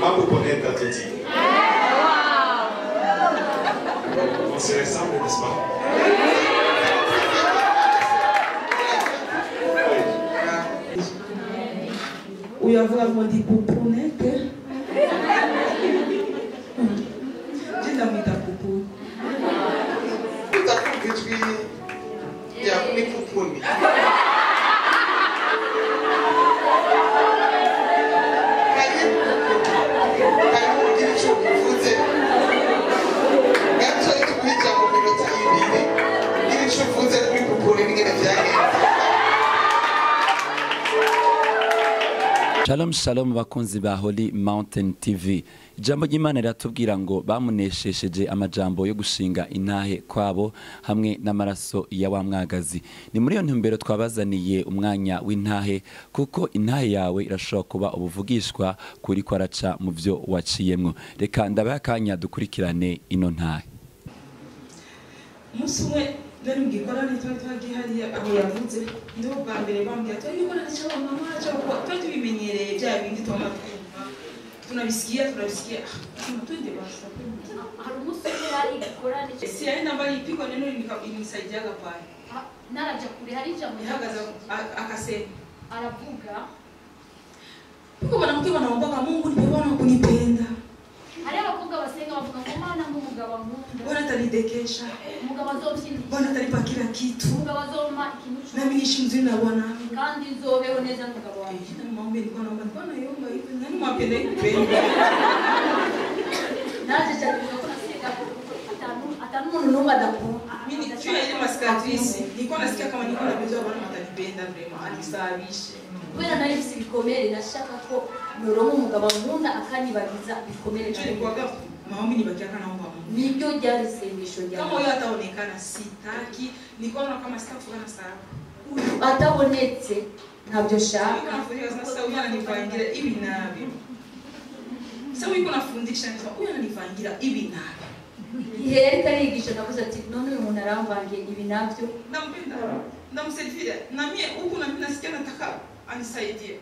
Comment vous connaissez Tatoti? On se ressemble, n'est-ce pas? Ou ya vraiment dit poupou net. J'ai d'amis ta poupou. Tout à coup que tu es appelé poupou. Shalom shalom bakunzi ba Holy Mountain TV. Ijambo ry'Imana riratubwira ngo bamuneshesheje amajambo yo gushinga intahe kwabo hamwe n'amaraso ya wa mwagazi. Ni muri iyo ntumbero twabazaniye umwanya w'intahe kuko intahe yawe irashobora kuba ubuvugishwa kuri kwaraca mu byo waciyemwo. Reka ndabaye akanya dukurikirane ino ntahe. Musumwe nari mgikorane twari hariya aho yavuze ndo bwa mbere bambwira twari gikorane cy'aba mama cy'aba twari tubimenyereye bya bindi twamakumva tunabisikia twende basa hari umusore yari gikorane si yari nambari ipiko neno inisaidiaga pale naraja kure hari ijambo yahagaza akasema aravuga kuko mwanamke wanaomba Mungu nipewana kunipenda. hari abakobwa basenga bavuga ngo Mana nk'umugabo nkunda Bwana atanidekesha, umugabo azobyimbye Bwana atanipa kila kitu, umugabo azompa ikintu cyose nami niishi mzuri na Bwana kandi nzobeho neza n'umugabo wanjye. Maombi nilikuwa naomba Bwana yomba hivi nani mwapenda kupenda naje cyane ko nasenga atanu umuntu n'umwe adakunda. mimi nikiwa ile maskatrisi nilikuwa nasikia kama niko na besoin Bwana atanipenda vraiment anisabishe kubera nari mfite ibikomere nashaka ko noronka umugabo nkunda akanibagiza ibikomere nilikuwa maombi nibakia kana naomba Mungu nibyo ryari isengesho ryanjye. kama huyo ataonekana sitaki nilikuwa naona kama sitakuwa na sababu atabonetse ntabyo shaka sasa huyu ananipangira hivi nabi sasa huyu kunafundisha huyu ananipangira hivi nabi igihe karigisha navuze ati none uyu muntu aramvangiye ibi nabyo nampenda ndamsaidia na mimi huku na mimi nasikia nataka anisaidie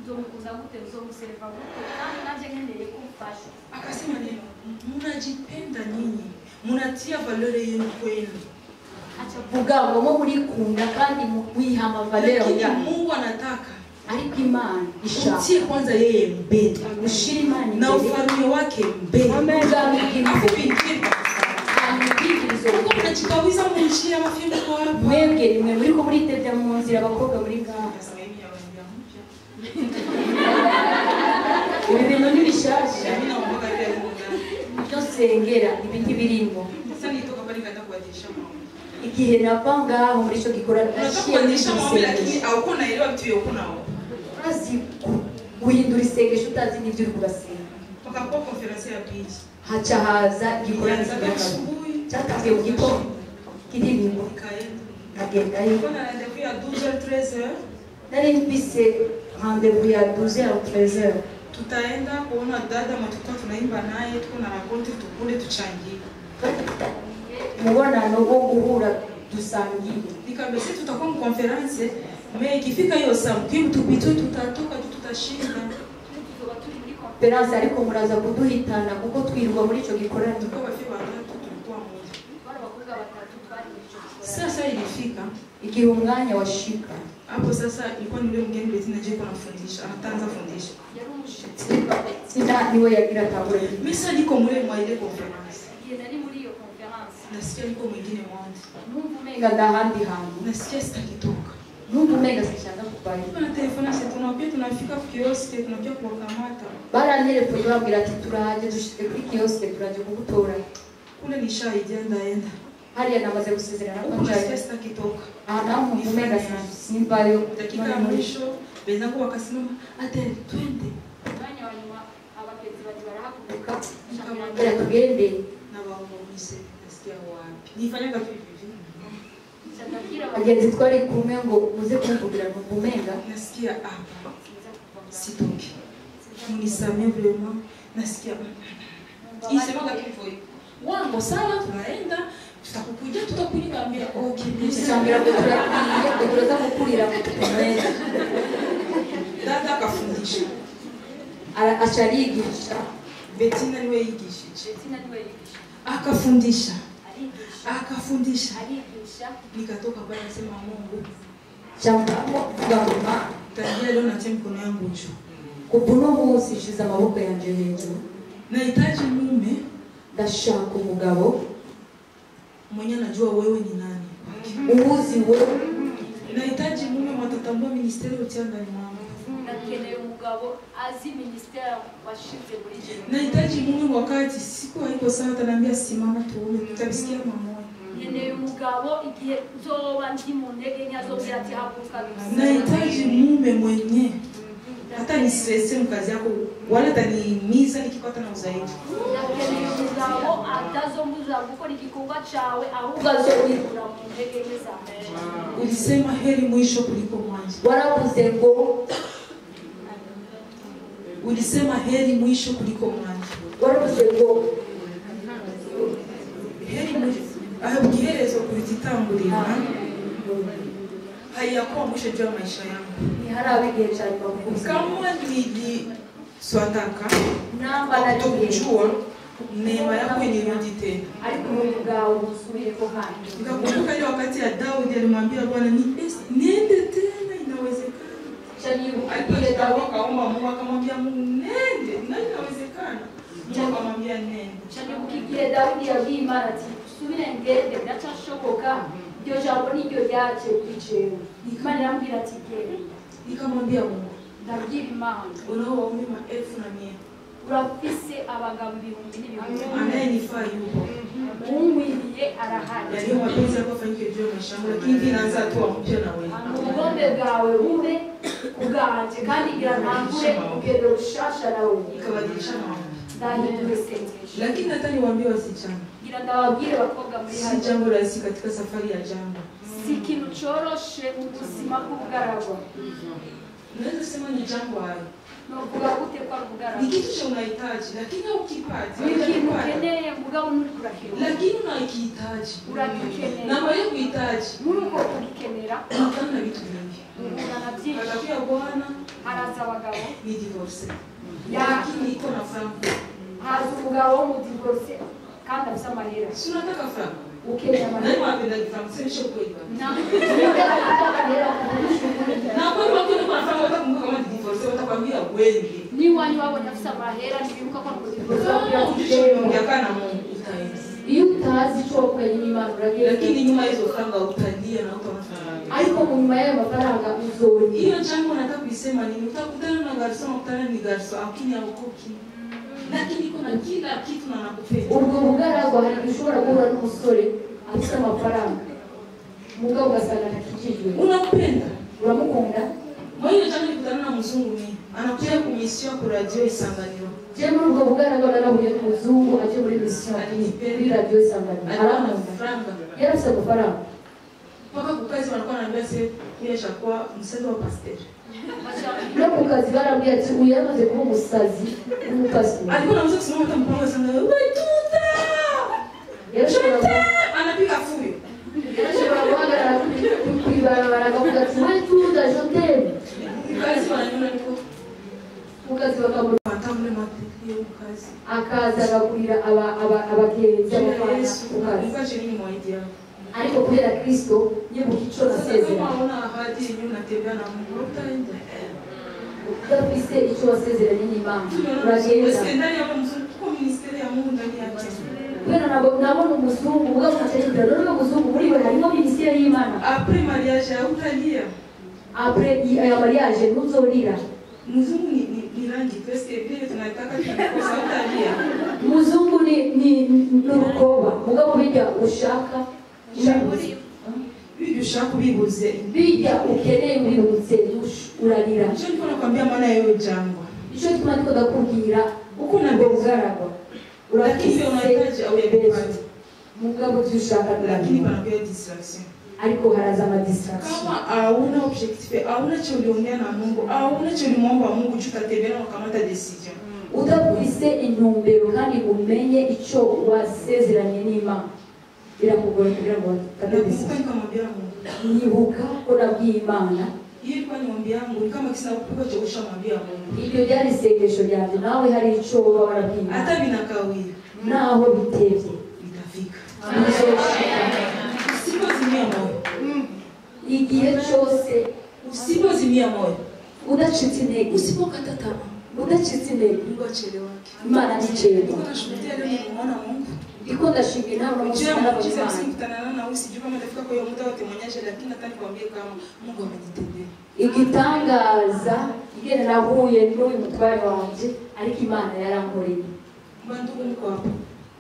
nzomukunda gute nzomuserva gute kandi nanje nkeneye kumfasha. akasema neno mnajipenda nyinyi mnatia valeur yenu kwenu acavuga ngo mo murikunda kandi mwihama valeur ya Mungu anataka ariko Imana ishaka utie kwanza yeye mbele ushira Imana na ufalme wake mbele unachikawiza munshia mafimbo kwa hapa mwebwe nimwe muri ko muri tevya mu nzira abakobwa muri ngaha ibi bintu ni bishasha mimi naomba ile byo sengera ibi ntibirimo. sasa nitoka pale kaenda kuadisha maombi igihe nava ngaho muri cyo gikora kuadisha maombi lakini hauko naelewa vitu yoko nao urazi guhindura isengesho utazi n'ibyo uri kubasenga pakakuwa konferensi ya pili haca haza gikora cyatangiye mu giko kiririmbo agenda nilikuwa na rendezvous ya 12h 13h nari mfise rendezvous ya 12h 13h tutaenda kuona dada matoto tunaimba naye tuko na rakonti tukule tuchangie mubonano wo guhura dusangiye nikambe sisi tutakuwa mu conference mais ikifika hiyo saa tupitwe tutatoka tutashinda conference ariko muraza kuduhitana kuko twirwa muri ico gikorano tuko bafi batatu tulikuwa moja bari abakobwa batatu twari muri ico gikorano. sasa ilifika igihe umwanya washika hapo sasa ilikuwa ni yule mgeni Bettina je kuna fundisha anaanza fundisha yari umushitsi sina niwe yagira tabure misa niko mule mwa ile conference igihe nari muri iyo conference nasikia niko mwingine mwanzo numva umenga ndahandi hantu nasikia sitakitoka numva umenga sishaka kubayo kuna telefona sasa tunapia tunafika kwa kioski tunapia kuwakamata baranyerepoye babwira ati turahaje dushike kuri kioske turaje kugutora kule nishaidia ndaenda hariya namaze gusezerana ko nasikia njaye sitakitoka naho umenga simbayo dakika ya mwisho wenzangu wakasimama ate twende umwanya wa nyuma abagenzi baje barahaguruka ngira tugende na bamumise nasikia wapi nifanyaga vipi abagenzi twari kumwe ngo muze kumvugira ngo umenga nasikia hapa sitoki munisamee vraiment nasikia isemaga hivyo wango sawa tunaenda tutakukuja tutakunyambia okay nisambira ko turakiye turaza gukurira mu tumenga dada akafundisha Acharigisha. Betina niwe yigishije. Betina niwe yigisha. Akafundisha. Arigisha. Akafundisha. Arigisha. Nikatoka pale nasema Mungu. Jambo gama. Tangia leo natia mkono yangu juu. Kubuno munsi shiza amaboko yanje hejuru. Nahitaji mume Ndashaka umugabo mwenye anajua wewe ni nani. ubuzi wewe. Nahitaji mume mwatatambua ministeri yote ndani mwangu. Nakeneye umugabo azi ministeri washize muri je. Nahitaji mume wakati siku haiko sawa ataniambia simama tuone tutabisikia mamoja. Nkeneye umugabo igihe zoba ndi mu ntege nyazobwira ati haguruka. Nahitaji mume mwenye hata ni stress mkazi yako wala tanimiza nikipata na uzaifu. Nakeneye umugabo atazombuza gukora igikorwa cawe ahubwo azobikura mu ntege neza. Ulisema heri mwisho kuliko mwanzo. Waravuze ngo Ulisema heri mwisho kuliko mwanzo. waravuze ngo Heri mwisho ahabugiherezo kubititangurira. Hayakuwa mwisho juu ya maisha yangu. ni harawe igihe cyane bavuze. Kama niliswataka Namba na kujua neema yako inirudi tena. ariko umugabo usubire ko kandi. Nikakumbuka ile wakati ya Daudi alimwambia Bwana niende tena inawezekana. Chani Alipoenda akaomba Mungu akamwambia Mungu nende, na inawezekana. Mungu akamwambia nende. Chani ukigiye Daudi yabwiye Imana ati usubire ngende biracashoboka iryo jambo niryo ryaje kwicewe. Imana irambwira ati genda. Nikamwambia Mungu Ndabwira Imana unao waume maelfu na mia. urafise abagabo ibihumbi n'ibihumbi. Anayenifaa yupo. Umwiriye arahari. Yaliyo mapenzi yako afanyike juu ya maisha yangu lakini hivi naanza hatua mpya na wewe. Ubugombe bwawe bube ubwanje kandi igira ntangure urugendo rushasha nawe. Ikabadilisha mambo. Ndahindura isengesho. Lakini hata niwaambie wasichana. Ngira ndababwire bakobwa muri Si hano. jambo rahisi katika safari ya jambo. Si ikintu coroshe mu buzima bw'ubugaragwa. Naweza sema ni jambo hayo. Novuga gute kwa Ni bugaragwa? kitu cha unahitaji lakini ukipata Ni ikintu ukeneye mugabo nturi kurakira. lakini unakihitaji. Uragikeneye. Na wewe kuhitaji Muri uko kugikenera unakutana na vitu vingi. uhura na byinshi. Atakuya bwana Haraza abagabo ni divorce. Ya. Lakini iko na franco. haza umugabo wo mu divorce kandi afite amahera. Si unataka franco. Ukeneye Nani amahera. wapenda franco? Sema kweli bwana. Na amahera Na kwa hiyo watu kwa franco watakumbuka kama divorce watakwambia wewe. ni wani wabonye afite amahera ntibibuka ko mu divorce bakira Ungekana na Mungu utaenda. iyo utazi icyo wakoranye n'Imana uragira. Lakini nyuma hizo franga utalia na utafanya. Ariko mu nyuma y'ayo mafaranga uzori. Hiyo jambo nataka kuisema nini? Utakutana na garson, utakutana ni garson, lakini haukoki. Lakini kuna kila kitu na nakupenda. Ubwo bugaragwa hari ushobora guhura n'umusore afite amafaranga mugabo ugasanga ntakijijwe. Unampenda. Uramukunda? Mwenye jana nilikutana na mzungu mimi. Anakuja kumisio kwa radio Isanganiro. Je, muri ubwo bugaragwa narahuye n'umuzungu aje muri mission kuri radio Isanganiro. Alama franga. Yarafite amafaranga. Mpaka kukazi wanakuwa wananiambia sasa yeye shakuwa msaidizi wa pastor. No ku kazi barambwiye ati uyu yamaze kuba umusazi n'umupasiteri. Alikuwa anaweza kusimama hata mpango sana. Wewe tuta! Anapiga fuyo. Yarashobora guhagarara kwibarabara akavuga ati we tuza joteme. Kazi wananiona niko Ku kazi bakamura atamule matokeo kazi. akaza agagurira abagenzi amafaranga Yesu ku kazi. ukaje nini mwaidi yako? Ariko kubera Kristo nyibuka icyo Sasa kama nasezeranye. una ahadi yenyewe unatembea na Mungu utaenda. Udafise icyo wasezeranye n'Imana uragenda. Ndani ya mzungu kwa ministeri ya Mungu ndani yake. Kubera nabona umuzungu mugabo nkategekera none umuzungu muri we harimo minisiteri y'Imana. Après mariage utalia. Après aya mariage ntuzorira. Mzungu ni rangi presque vile tunataka tukosa utalia. Umuzungu ni urukoba mugabo bijya ushaka Bibi ushaka kubibuze. bijya ukeneye ubibutse urarira. Ndio niko nakwambia maana hiyo jambo. Icyo tuma ndiko ndakubwira Uko na bugaragwa. lakini unahitaji au yapata. Mugabo tushaka Lakini ndani. panakuwa distraction. Ariko haraza ama distraction. Kama hauna objectif, hauna cha uliongea na Mungu, hauna cha ulimwomba Mungu tutatembea na kukamata decision. Udafise intumbero kandi umenye icyo wasezeranye n'Imana. Birakugora kugira ngo utate Nakumbuka decision. nikamwambia Mungu, Nibuka ko nabwiye Imana Hiyo ilikuwa ni ombi yangu, ni kama kisa kupika cha ushamwambia Mungu. Ibyo byari isengesho ryanjye nawe hari ico uba warabwira. Hata binakawia. Naho bitevye. Bitafika. Usipozimia moyo. Igihe cyose usipozimia moyo. Udacitse intege. Usipokata tamaa. Udacitse intege. Mungu achelewa. Imana nichelewa. Niko nashuhudia leo nimeona Mungu. Iko ndashimira nawe Mjema mchiza msikutana na wewe sijui kama ndafika kwa hiyo muda wote mwenyeje, lakini nataka nikwambie kama Mungu amenitendea. Igitangaza igene nahuye n'uyu mutware wanje ariko Imana yarankoreye. Bandugu mko hapo.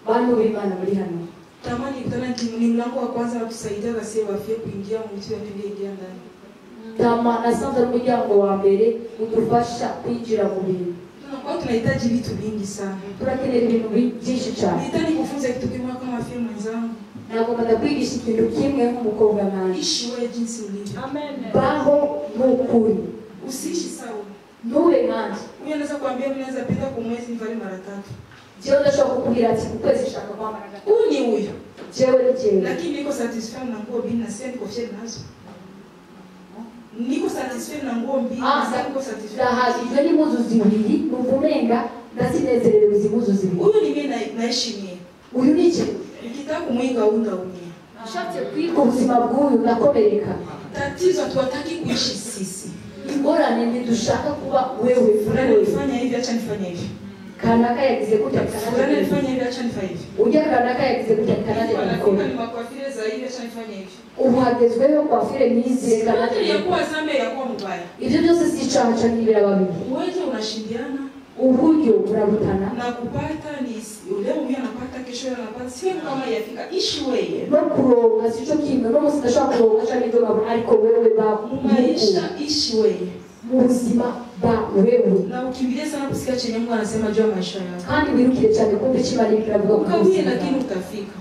Bantu b'Imana muri hano. Tamani kutana ni mlango wa kwanza watusaidia basi wafie kuingia mu cyo tuliingia ndani. Tama nasanze umuryango wa mbere udufasha kwinjira mu bintu. Tunakuwa tunahitaji vitu vingi sana. Turakenera ibintu byinshi cyane. Nahitaji kufunza kitu kimwe kama afie mwenzangu. Ntabwo ndakwigisha ikintu kimwe nk'umukobwa nanje. Ishi wewe jinsi ulivyo. Amen. Baho n'ukuri. Usiishi sawa. Ntuwe nanje. Mimi naweza kuambia mimi naweza penda kwa mwezi nivale mara 3. Jewe ndashaka kukubwira ati ukwezi shaka kwa mara 3. Huyu ni huyo. Jewe. Lakini niko satisfied na nguo bini na sasa niko fier nazo. Niko satisfied na nguo mbili na sasa niko satisfied. Ibyo ni impuzu zibiri nuvumenga ndazinezerewe izi mpuzu zibiri. Huyu ni mimi naheshimia. Uyu ni iki? Nikitaka kumwinga undaumia. Nashatse kwiga ubuzima bw'uyu ndakomereka. Tatizo tuwataki kuishi sisi. Ingorane ntidushaka kuba wewe. Fulani nifanya hivi, acha nifanye hivi. Kanaka yagize gutya Fulani nifanya hivi, acha nifanye hivi. Ujya kanaka yagize gutya kanaka nikora. Ni makwafire za hivi, acha nifanye hivi. Uhagezweho kwafire mizi kanaka yakuwa zambe yakuwa mbaya. Ibyo byose si icyaha cyangwa ibira babiri. Wewe unashindiana. Uburyo burabutana. Na kupata ni leo mimi anapata kesho anapata sio kama yafika ishi wewe. No kuronga sicho kimwe no musidashaka kuronga cyangwa ibyo babo ariko wewe ba maisha ishi wewe. Mu buzima ba wewe. Na ukimbilie sana kusikia chenye Mungu anasema juu ya maisha yako. Kandi wirukire cyane kumbe kimari kiravuga ukawiye lakini utafika.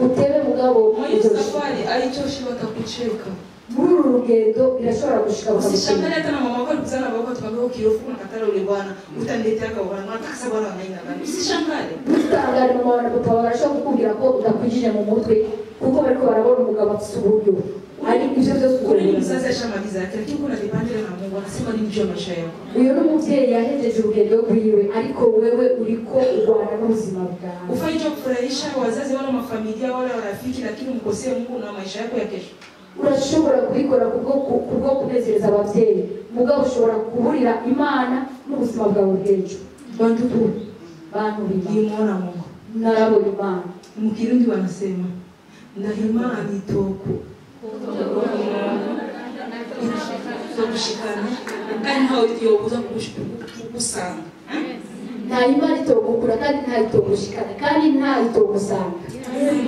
Utebe mugabo mwenye safari aichoshi watakucheka. Muri uru rugendo irashobora gushika usishangane hata na mama wako kuzana baba tukamwambia ukirofu na katara ule bwana utaniletea kwa bwana nataka sababu bwana anaenda gani usishangane utangare mama na papa barashobora kukubwira ko udakwijije mu mutwe kuko bariko barabona umugabo afite uburyo ari ibyo byose uri mzazi ashamaliza yake lakini kuna dipande na Mungu anasema ni mjua maisha yako uyo n'umubyeyi yahejeje urugendo rwiwe ariko wewe uriko urwana n'ubuzima bwawe ufanye kufurahisha wazazi wala mafamilia wala rafiki lakini mkosee Mungu na maisha yako ya kesho urashobora kubikora kubwo kunezereza abavyeyi mugabo ushobora kuburira Imana n'ubuzima bwawe bw'ejo bantu bimuona Mungu narabona Imana mu Kirundi wanasema ndahimana itoko kushikana kandi ntawe yobuza kukusanga nta Imana itogukura kandi nta itogushikana kandi nta itogusanga amen.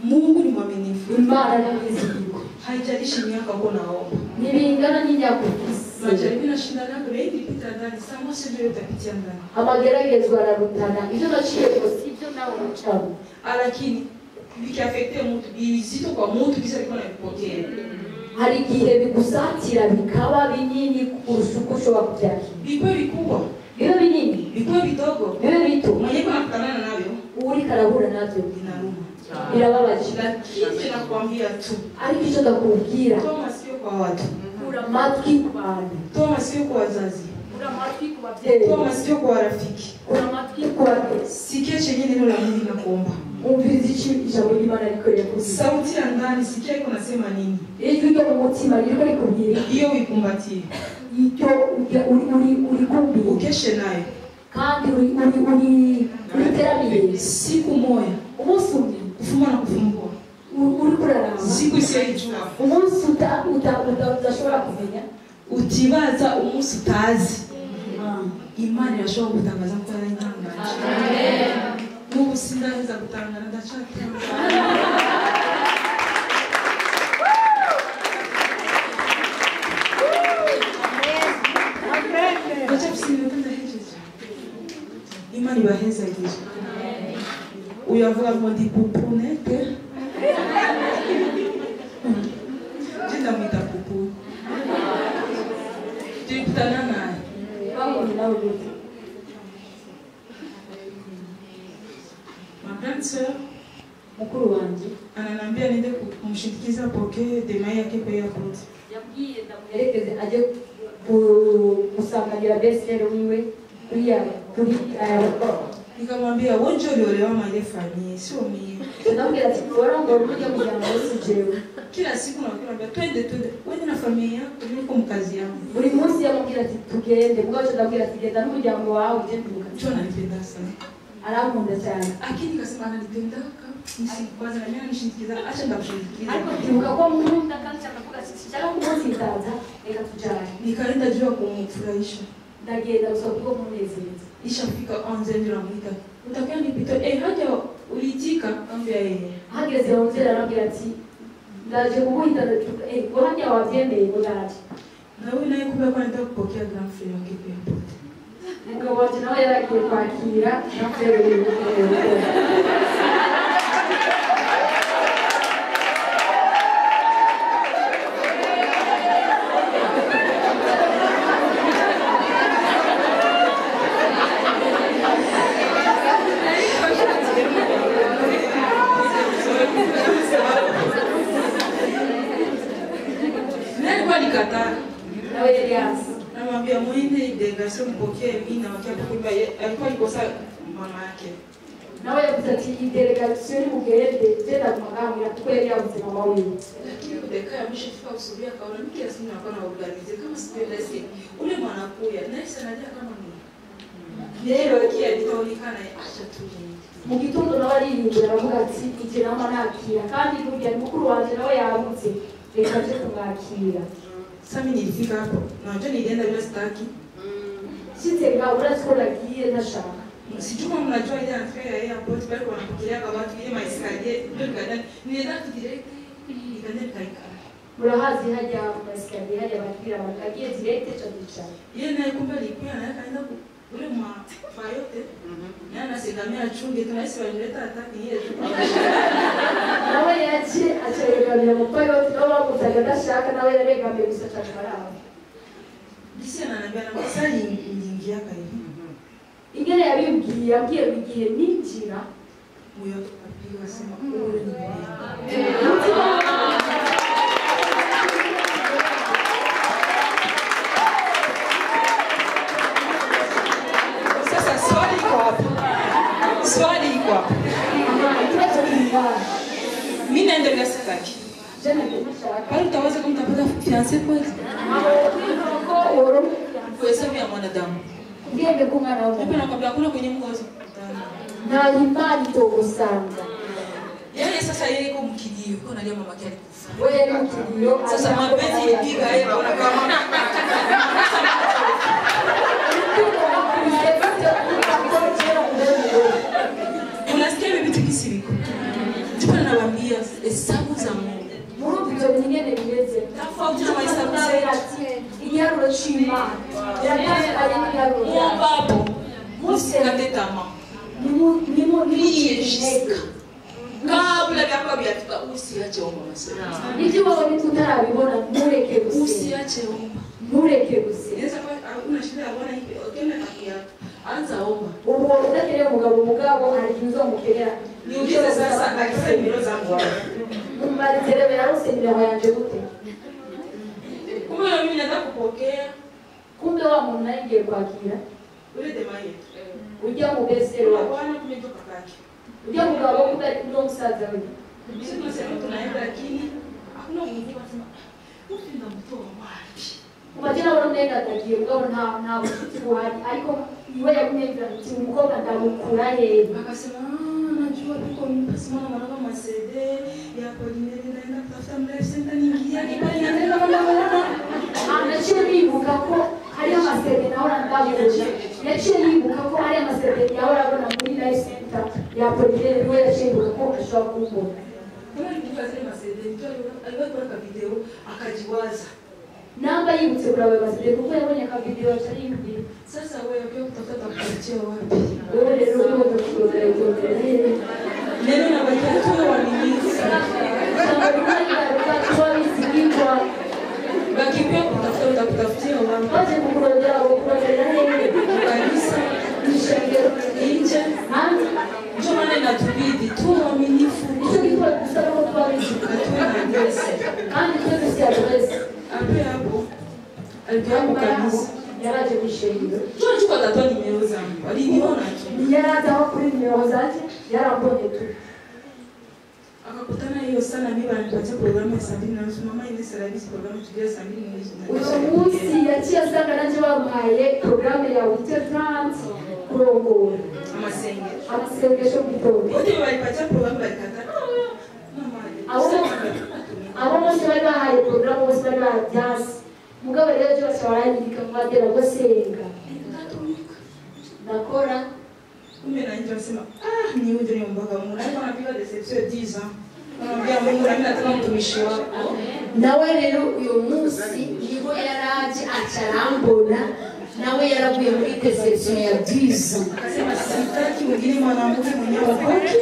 Mungu ni mwaminifu. Imana ni mwizigirwa. Haijalishi miaka uko naomba. Nilingana nyinyaku. Majaribu na shida langu leo ilipita ndani. Saa moja ndio utapitia ndani. Amageragezwa ararutana. Ivyo naciye rwose ivyo nawe ucamo. Lakini bikiafekte mtu bizito kwa mtu kisa alikuwa anapokea. Hari igihe bigusatira bikaba binini kurusha uko ushobora kubyakira. Bikwe bikubwa. Bibe binini. Bikwe bidogo. Bibe bito. Mwenyewe anakutana navyo. Uri karabura navyo binaruma. Birababaje. Lakini nakwambia tu. Ariko icyo ndakubwira. Toma sio kwa watu. Kura matwi ku bantu. Toma sio kwa wazazi. Kura matwi ku bavyeyi. Toma sio kwa rafiki. Kura matwi ku bavyeyi. Sikia chenye neno la Mungu nakuomba. Umvirize ijambo ry'Imana rikoreye ku sauti ya ndani, sikia iko nasema nini. Ijwi ryo mu mutima riko rikubwira. Iyo wikumbatie. Icyo uri kumbi. Ukeshe nayo. Kandi uri teramiye. Siku moja. Umunsi umwe. Kufuma na kufungua. Uri kurarama. Siku isiyojua. Umunsi udashobora kumenya. Utibaza umunsi utazi. Imani yashobora gutangaza ko ari intangane. Amen. N'ubu sindaheza gutangana ndacatanga. Imani baheza igihe. Uyavuga ngo ndi pupunete. Jenda mwita pupu. Tulikutana naye. Ma grande sœur mukuru wanje ananiambia niende kumshindikiza poke dema yake kwa airport. yabwiye ndamuherekeze ajye gusanganira besere wiwe kuri aeroport. Nikamwambia wonje uliolewa malefani sio mimi. Ndamwambia ati bora ngo uje mujyana wese jewe. Kila siku nakwambia twende wewe na familia yako niko mkazi yangu. Buri munsi yamubwira ati tugende mwaje ndabwira ati genda n'umuryango wawe uje nduka. Cyo nanipenda sana. Arankunda cyane. Akini kasema ananipenda kwanza na mimi nishindikiza acha ndakushindikiza. Ariko timuka ko mukunda kandi akavuga ati cyangwa umunsi itaza reka tujane. Nikaenda jua kumfurahisha. Ndagenda usabwo munezeza. Ishafika 11 ndio namuita. Utakuwa nipito haja ulitika ambia yeye. Hageze 11 arambwira ati ndaje kuguhita wahanja wavyemeye ngodaje. Na wewe naye kumbe kwa nenda kupokea grand frère wake pia. Mugabo wanje nawe yaragiye kwakira grand frère wiwe. Namwambia muende delegation mpokee mimi na wakia kwa alikuwa alikosa mama yake. Nawe yavuze ati delegation mugende tena kumwambia kweli yavuze mama wiwe. Lakini dakika ya mwisho fika usubia kaona mimi kiasi ninakuwa na organize kama sipenda si ule mwanakuya naye sanaja kama mimi. Leo kia litaonekana acha tu. Mu gitondo nawe ariyinjira aravuga ati ije nama nakira kandi burya mukuru wanje nawe yarutse reka je kumwakira. Sasa mimi nilifika hapo. Najua nilienda bila staki. Sitenga urasiko lagiye ntashaka. Sijui kama mnajua ile affaire ya airport bado wanapokelea kwa watu ile maisikaje ndio kadani. Nilienda direct nikaenda kaika. Murahazi haja maisikaje haja bakira bakagiye direct chabicha. Yeye naye kumbe alikuwa naye kaenda ule mwa yote. Na anasegamia chunge tunahisi walileta ataki yeye. Nawe yaje acheregamira mu payo tunawa kutagada shaka nawe yaregamye gusa cyakaraho. Bisi ananiambia na masali ingia hivi. Ingene yabibwiye yabwiye bigiye ninjira Muyo apiga sema ule ni swali iko hapo. Mimi naendelea sitaki. Bali utaweza kumtapata fiancé kweli? Kwa sababu ya mwanadamu. Ngenge kumwana wao. Hapo nakwambia kuna kwenye mgozo. Na imani togo sana. Yeye sasa yeye yuko mkilio, kuna ndio mama yake alikufa. Wewe ni mkilio. Sasa mapenzi ipiga yeye kwa kama unasikia bibi tukisiriko. Ndipo nawaambia hesabu za Mungu. Mungu ndio nyingine bileze. Tofauti na mahesabu zetu. Inyaro chima. Yanataka ayanyaro. Mungu musikate tamaa. Niyeshika. Kabla ya kwa biatuka usiache omba masema. Ndio wao ni tutarabibona mureke gusa. Usiache omba. Mureke gusa. Inaweza kwa una shida ya bwana hivi ukenda kakia. Anza omba. Ubu udakereye mugabo arijuzo mukerera. Niulize sasa akisemero zangu wapi. Mumalizere yarusengera yanje gute. Kumbe mimi nataka kupokea. Kumbe wa muntu nagiye kwakira. Ule demaye. Ujya mu besero. Bwana kumetoka kake. Ujya mugabo kutari ndo musaza we. Sisi tunasema tunaenda lakini hakuna mwingine anasema ufinda mtoa wapi. Umajina wano nenda tagiye mugabo nta bucuti buhari ariko iwe yakumvira ati umukobwa ndamukura he. Akasema najua tuko mpasimana mwanangu masede ya Pauline naenda kutafuta mrefu senta niingia kibali naenda mwana. Anaciye bibuka ko hari amasede nahora ndabona. Yaciye yibuka ko hari amasede yahora abona muri live center ya Pauline niwe yaciye yibuka ko ashobora kumbona. Kama nilikuwa zile masede ndio alikuwa kwa video akajiwaza. Namba yibutse kurawe masede kuko yabonye ka video cyari yibwiye. Sasa wewe pia utafuta kuachia wapi? Wewe leo uko kutoka huko. Neno na watu waaminifu. Bakipia kutafutia wapi? Waje kukurojea kukurojea nini? Kanisa nishangero nje. Ndio maana inatubidi tu waaminifu. Hicho kitu kusema kwa watu Hatuna adresi. kandi twese si adresi. kukanisa. yaraje kwishengero Jua chuko atatoa nimero zangu. Aliniona tu. yaraza aho kuri nimero zake yarambonye tu Akakutana hiyo sana mimi ananipatia programu ya sabini na nusu. Mama ile service programu tulia sabini na nusu. uyu munsi yaciye asanga nanje bamuhaye programme ya 8h30 kurongora amasengesho mugitondo Wote walipatia programu balikata. abo bose bari bahaye programme bose bari bahaye mugabo rero cyo barayandika mwadera gusenga nakora Kumbe na nje wasema ni uje ni mbaga Mungu. Alikuwa anapiga deception 10 ans. Anamwambia Mungu mimi nataka mtumishi wako. nawe rero uyu munsi niho yaraje acarambona nawe yaravuye muri deception ya 10 ans Akasema sitaki mwingine mwanamke mwenyewe wapake.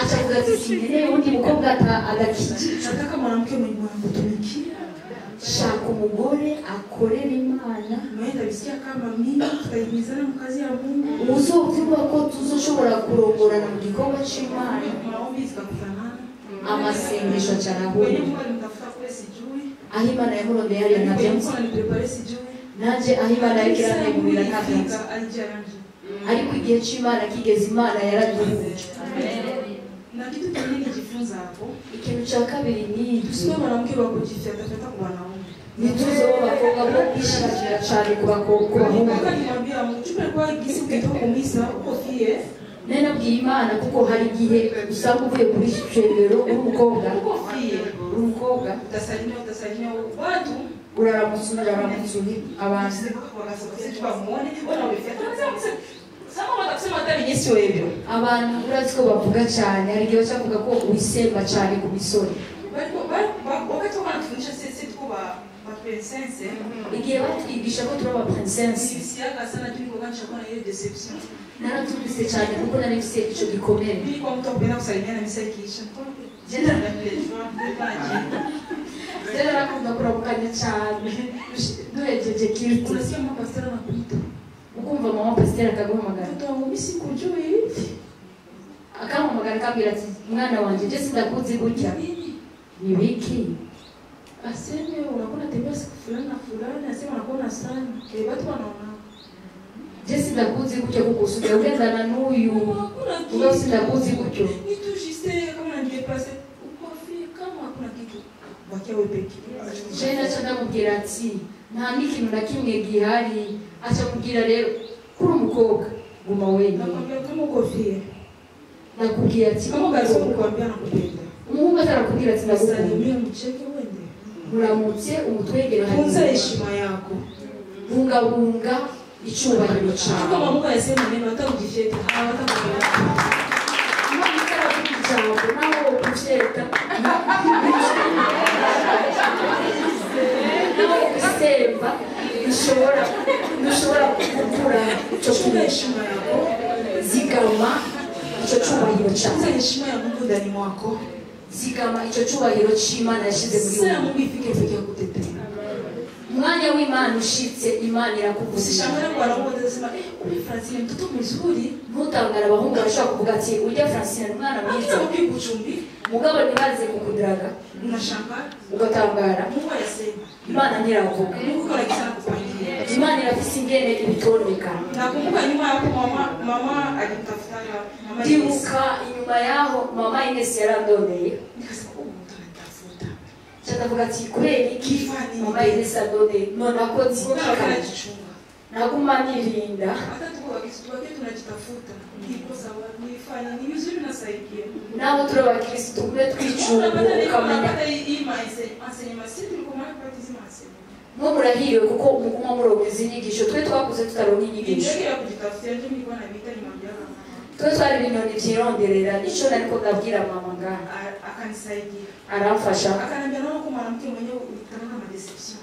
acavuga ati sinkeneye undi mukobwa agakiki Nataka mwanamke mwenye kutumikia. shaka umugore akorera imana Mwenda bisikia kama mimi tutaimizana mu kazi ya Mungu. uzovuga ko tuzoshobora kurongorana mu gikorwa c'imana Maombi zikakufanana. amasengesho Kwenye acarahura Mungu alimtafuta kule sijui. aho imana yamurondeye hariya Kwenye ntabyo Mungu aliniprepare sijui. nanje aho imana yariko irantegurira ntabyo nzi Alijaranje. ariko igihe c'imana kigeze imana yaraduhuje Na kitu kingine nijifunza hapo. ikintu ca kabiri ni Tusiwe mwanamke wa kujifyatafyata kwa wanaume. ntituze abakobwa bo kwishimira cyane ku bahungu Kaka nimwambia mchupe kwa gisi ukitoka kumisa uko fie. nanabwiye imana kuko hari igihe usanga uvuye kuri shengero uri umukobwa Uko fie. uri umukobwa Utasalimia watu. uraramutse abantu abantu urazi ko bavuga cyane hari igihe bacavuga ko wisemba cyane ku misore igihe batwigisha ko turi abaprincesse naratumvise cyane kuko nari mfise ico gikomere rero narakunda kuramukanya cyane duhejeje kiriti ukumva mama pasiteri akaguhamagara akamuhamagara akambwira ati mwana wanje je sindakuzi gutya ni biki Aseme unakuwa unatembea siku fulani na fulani, asema unakuwa sana. Watu wanaona. je sindakuzi gutya kuko usubiye ugendana n'uyu uba sindakuzi gutyo Ni tu juste kama unajipasa uko fie kama hakuna kitu. Bakia wewe peke. je naca ndamubwira ati nta n'ikintu na kimwe gihari aca mubwira rero kuri umukobwa guma wenyine Nakwambia kama uko fie. nakubwira ati Kama unaweza kukwambia nakupenda. umuhungu atarakubwira ati ndagukunda Salimia mcheke wende. muramutse umutwegere Funza heshima yako. bungabunga icyubahiro cyawe Kama Mungu anasema neno hata ujifyete, hawatakupenda. imana itaravuga ijambo nawe ukuvyeta nawe gusemba ntushobora gukura icyo Chunga heshima yako. zigama icyo cyubahiro Funza cyawe heshima ya Mungu ndani mwako. zigama icyo cyubahiro cy'imana yashyize muri Sasa ya wowe Mungu ifike peke ya kutetea. umwanya w'imana ushitse imana irakuvuzisha Usishangae kwa wanaume wanasema, ule Francine mtoto mzuri. ntutangare abahungu bashobora kuvuga ati urya francine ni umwana mwiza Hata ukiwa kuchumbi, mugabo ntibaze kukudiraga unashangaa. ugatangara Mungu anasema. imana ntiravuga Mungu kwa kisana kupangilia. imana irafise ingene ibitondekana Nakumbuka nyuma hapo mama alimtafuta mama Yesu. ndibuka inyuma yaho mama Ines yarandoneye Nikasema mtu anatafuta. cyatavuga ati kubera iki mama Ines adoneye none akoze Kwa iki anajichunga. naguma nirinda Hata tuko wakati tunajitafuta. Niko sawa, nifanye ni vizuri nasaidia. nabo turi abakirisitu tugume twicunga ukamenya Unapata hii enseignement si tulikuwa practice enseignement. mwo murahiriwe kuko muguma muronka izi nyigisho twe twakuze tutaronka inyigisho Ndege ya kujitafutia ndio nilikuwa na vita nimwambia mama. twe twari ibinyoni vyironderera nico nariko ndabwira mama ngaha Akanisaidia. aramfasha Akaniambia naona kwa mwanamke mwenyewe ulikutana na madeception.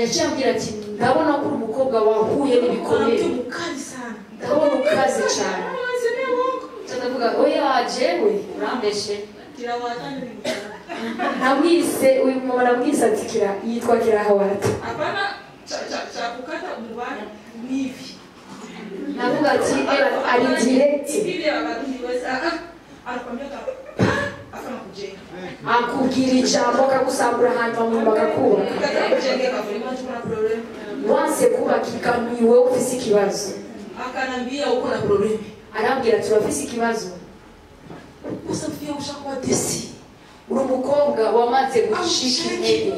yaciye ambwira ati ndabona ko uri umukobwa wahuye n'ibikomere Mwanamke mkali sana. ndabona ukaze cyane Anasema uongo. cyatavuga oya jewe urambeshe Kila watani ni mkali. namwise uyu mama namwise ati yitwa kirahawati Hapana cha kukata mbaya ni hivi. navuga ati ari direct Hivi wakati anakwambia afana kujenga. akubwira ijambo akagusambura hanyuma mu bakakubaka Kujengeka kwa kuna problem. wanse kubakika ni wowe ufise ikibazo. Akanambia uko na problemi. Arambwira ati urafise ikibazo. Usafia ushakuwa desi. Uri umukobwa wamaze gushika intege.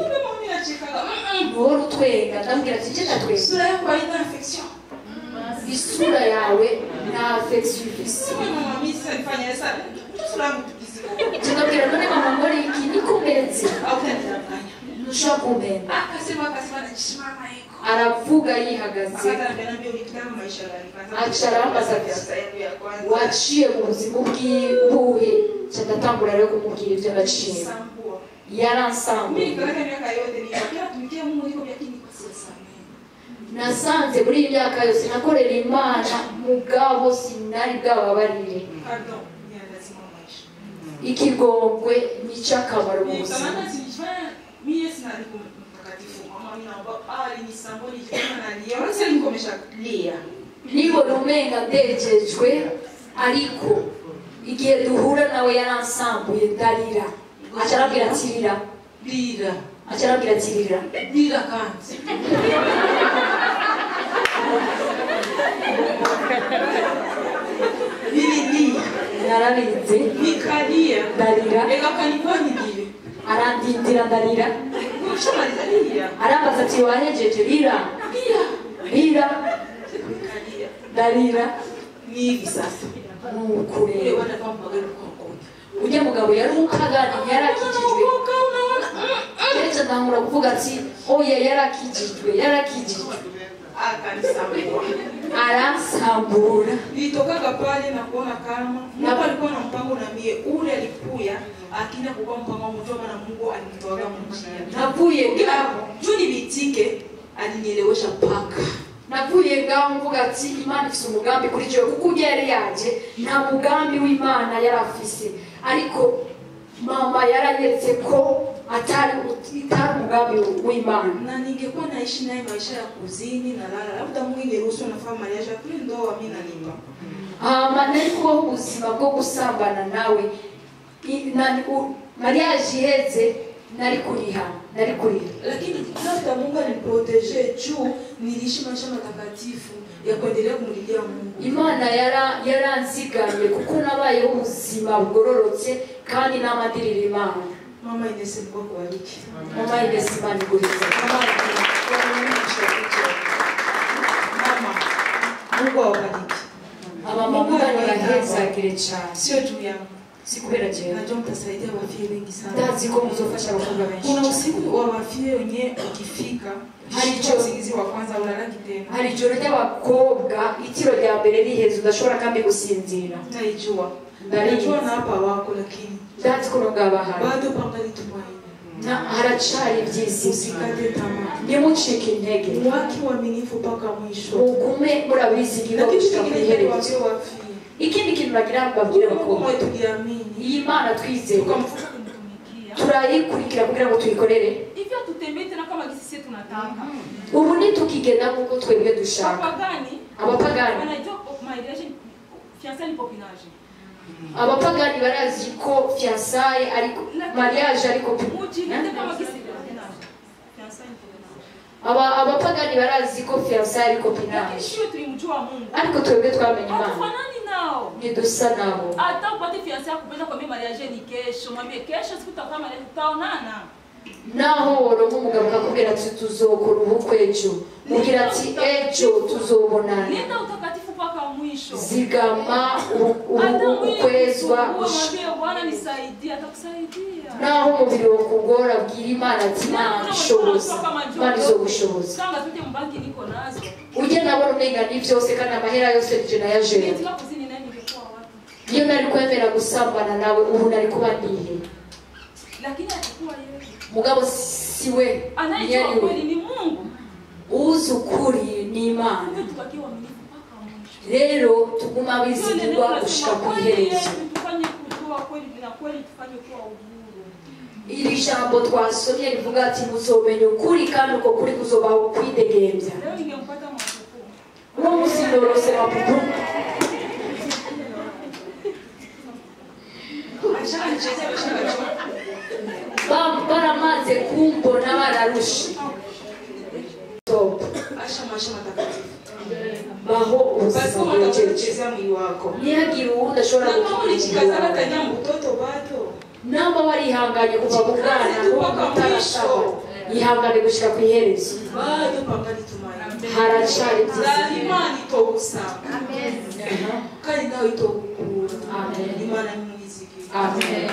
Wowe utwenga ndambwira ati genda twenga. Isura yako haina affection. Isura yawe na affection ifise. Mama mimi sasa nifanya sana. Isura yangu tukiziko. Ndambwira none mama ngori iki nikumbetse. Au kanidanganya. Ntushobora kumenya. Akasema nishimama iko. Aravuga yihagaze. Akaniambia ulitaka maisha gani? Acara ambaza waciye mu buzima bw'ubuhe cyadatangura rero kumubwira ibyo naciye. Yaransambuye. Nasanze muri iyi myaka yose nakorera Imana mugabo sinari bwababarire. Ikigongwe n'icyakamaro mu buzima. Nibona umenga ndejejwe ariko igihe duhura nawe yaransambuye ndarira. Acarambwira ati rira. Acarambwira ati rira kandi. Nililia. Nararinze. Nikalia. Ndarira. Ega kanibonye. Arandindira ndarira. Arambaza ati wahejeje rira. Ndarira. Nivi sasa. Nukure. Ujya mugabo yari umukagani yarakijijwe. Yeje ndangura kuvuga ati oya yarakijijwe. Aransambura. Nilitokaga pale na kuona kama Mungu alikuwa na mpango na mie ule alikuya akina kuwa mpango mjoma na Mungu alinitoaga mjia. Navuye ngabo juni bitike alinielewesha paka. Navuye ngabo mvuga ati Imana ifise umugambi kuri cyo kuko yari yaje nta mugambi w'Imana yarafise ariko mama yaranyetse ko atari umugambi w'Imana. Na ningekuwa naishi naye maisha ya kuzini na lala labda Mungu ingeruhusu nafaa mariage kule ndoa mimi nalipa. Maneno kwa ubuzima bwo gusambana nawe mariage iheze nari kuriha. Lakini labda Mungu aliniprotege juu niliishi maisha matakatifu ya kuendelea kumlilia Mungu. Imana yaranzigamye kuko nabayeho ubuzima bugororotse kandi n'amadirira Imana. Mama Inesi kwa kubariki. Mama Inesi mani guriza. Mama Mungu awabariki. Mungu anibahezagire cyane. Sio juu yangu. Sikubera je. Najua mtasaidia wafie wengi sana. Ndazi ko muzofasha abakobwa benshi. Kuna usiku wa wafie wenye ukifika hari usingizi wa kwanza ulalaki tena. Hari ijoro ry'abakobwa itiro rya mbere riheze udashobora kandi gusinzira. Ndaijua. Ndaijua na hapa wako lakini ndazi ko ngaba hari. Bado pangali tumaini. Na haracari byisi. Usikate tamaa. Nimucike intege. Waki waaminifu mpaka mwisho. Ugume murabizigira gushika ku iherezo. Ikindi kintu bagira babwire bakobwa. Iyi Mana twizeye. Turayikurikira kugira ngo tuyikorere. Ivyo tutembee tena kama sisi tunataka. Ubu nitukigenda kuko twebwe dushaka. Abapagani. Wanajua mariage fiançailles popinage. Abapagani barazi ko fiançailles ariko mariage ariko mujinde kama sisi popinage. Fiançailles popinage. Abapagani barazi ko fiançailles ariko popinage. Sisi tulimjua Mungu. Ariko twebwe twamenye Imana. Tufanani nao. Nidusa nabo. Hata upate fiancé akupenda kwa mimi mariage ni kesho. Mwambie kesho siku tutakuwa mariage tutaonana. Naho woronka umugabo akakubwira ati tuzokora ubukwe ejo. Mugira ati ejo tuzobonana. Nenda utakatifu mpaka mwisho. Zigama ukwezwa. Mwambie Bwana nisaidie atakusaidia. Naho umubiri wo kugora bwira Imana ati nashoboza. Imana izogushoboza. Kanga tuje mbanki niko nazo. Uje nabona umenga ni byose kandi amahera yose nije nayaje. Iyo nari kwemera gusambana nawe ubu nari kuba ndihe. Lakini atakuwa yeye. Mugabo siwe. Anayejua kweli ni Mungu. Uzi ukuri ni Imana. Rero tuguma bizigirwa gushika ku iherezo. Iri jambo twasomye rivuga ati muzomenya ukuri kandi uko kuri kuzobaho kwidegembya. Uwo musinyorose mapupu. Baramaze kumbona bararusha. asha maisha matakatifu. baho Basi kama utachezea mwili wako. ntihagire uwundi ashobora Kama ulichikaza kanya mtoto bado. namba warihanganye kuva mu bwana kuba mutarasaba yihangane gushika ku iherezo Bado pangani tumaini. haracari byiza Imana itogusanga. Amen. Kandi nawe itogukura. Amen. Imana ni mwiziki. amen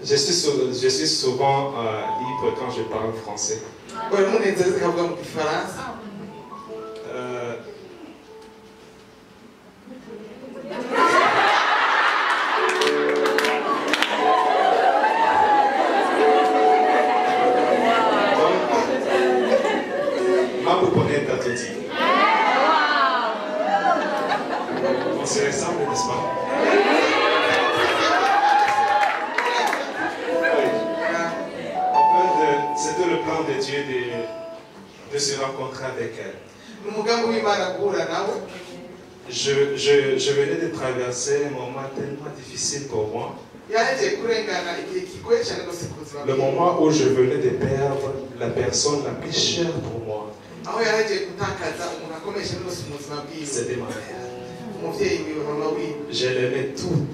Je suis souvent libre quand je parle français. On se ressemble, n'est-ce pas? C'était le plan de Dieu de se rencontrer avec elle. Je venais de traverser un moment tellement difficile pour moi. Le moment où je venais de perdre la personne la plus chère pour moi. C'était ma mère. Je l'aimais tout.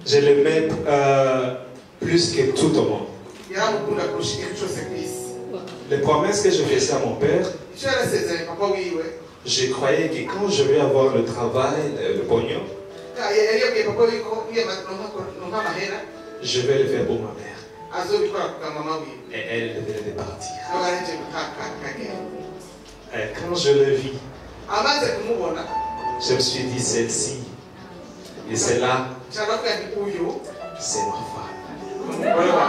Je l'aimais plus que tout au monde. Les promesses que je faisais à mon père, je croyais que quand je vais avoir le travail, le pognon, je vais le faire pour ma mère. Et elle devait partir. Et quand je le vis, je me suis dit, celle-ci, et celle-là, c'est ma femme.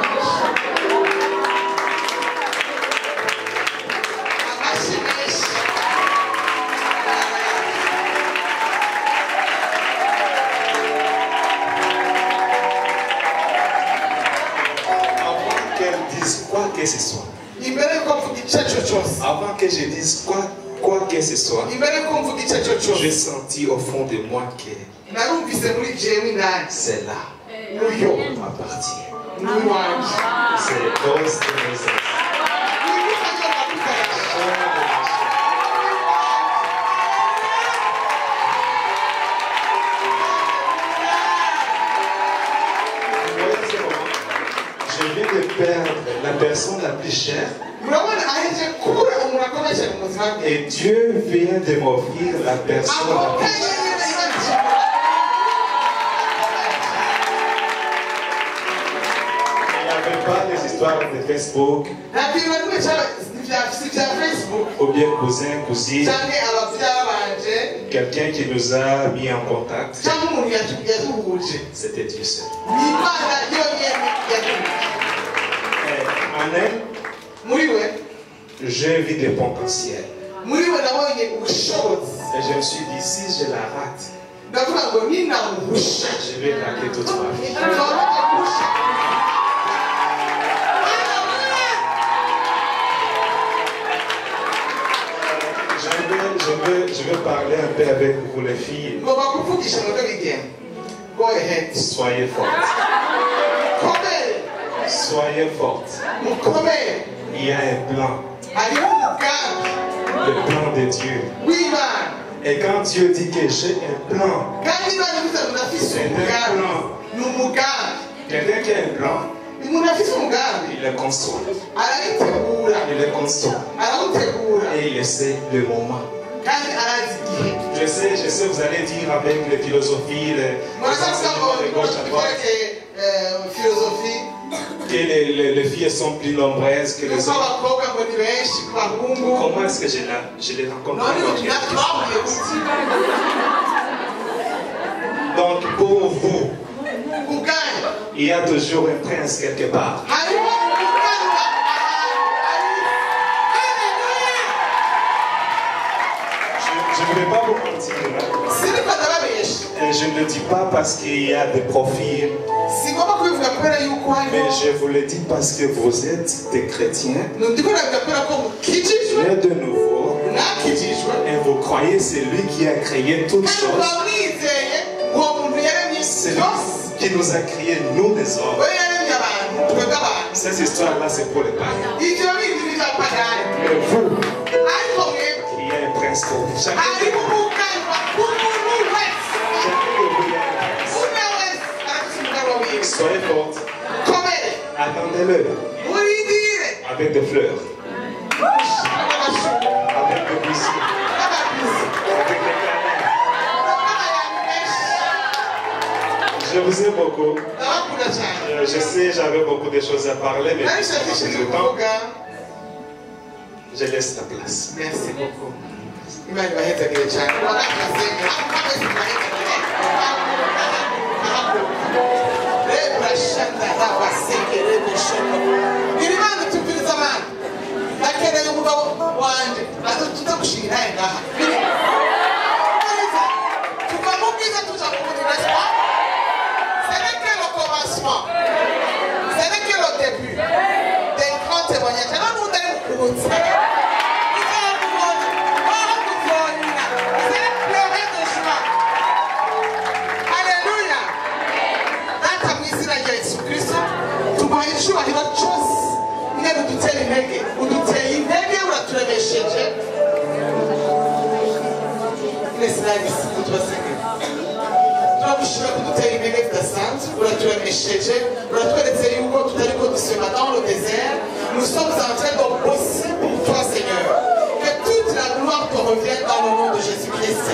Quoi que ce soit. Avant que je dise quoi que ce soit, j'ai senti au fond de moi que c'est là où m'appartient. C'est l'os de mes os. Je viens de perdre la personne la plus chère. Et Dieu vient de m'offrir la personne la plus chère. Il n'y avait pas des histoires de Facebook. Ou bien cousin, cousine. Quelqu'un qui nous a mis en contact. C'était Dieu seul. En elle, j'ai vu des potentiels. Et je me suis dit, si je la rate, je vais rater toute ma vie. Je vais parler un peu avec vous les filles. Soyez fortes. Soyez fortes. Il y a un plan. Le plan de Dieu. Et quand Dieu dit que j'ai un plan, c'est un plan. Quelqu'un qui a un plan, il est constant. Il est constant. Et il sait le moment. Je sais, vous allez dire avec les philosophies, les enseignements de gauche à droite, que les filles sont plus nombreuses que les hommes. Comment est-ce que je les rencontre? Donc pour vous, il y a toujours un prince quelque part. Je ne vais pas vous mentir. Je ne le dis pas parce qu'il y a des profils. Mais je vous le dis parce que vous êtes des chrétiens. Mais de nouveau. Et vous croyez c'est lui qui a créé toutes choses. C'est lui qui nous a créé, nous les hommes. Cette histoire-là, c'est pour les païens. Mais vous, il y a un prince pour vous. Chacun de vous, soyez forte. Attendez-le. Avec des fleurs. Avec des biscuits. Avec des câlins. Je vous aime beaucoup. Je sais, j'avais beaucoup de choses à parler, mais le temps, je laisse la place. Merci beaucoup. Dans le désert, nous sommes en train de bosser pour toi, Seigneur. Que toute la gloire te revienne dans le nom de Jésus-Christ.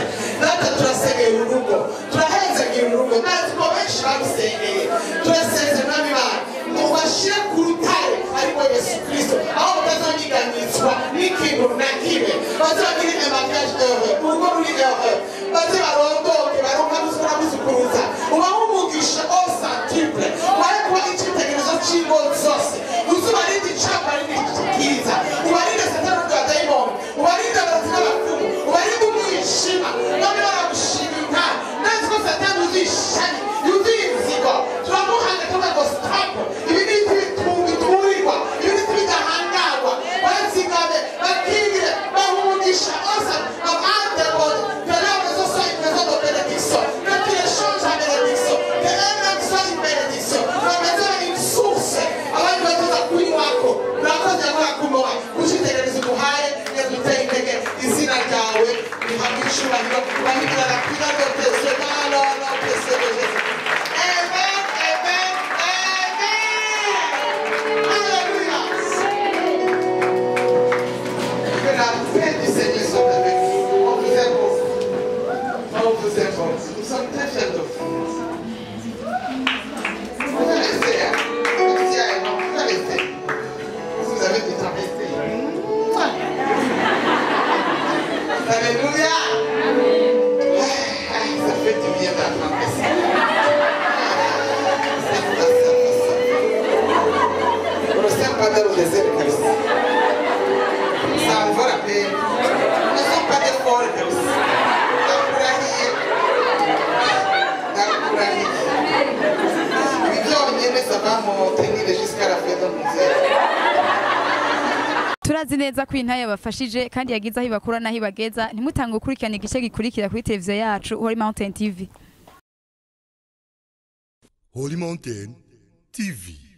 Turazi neza ko intaya yabafashije kandi yagize aho ibakura naho ibageza. Ntimutange gukurikirana igice gikurikira kuri televiziyo yacu Holy Mountain TV. Holy Mountain TV.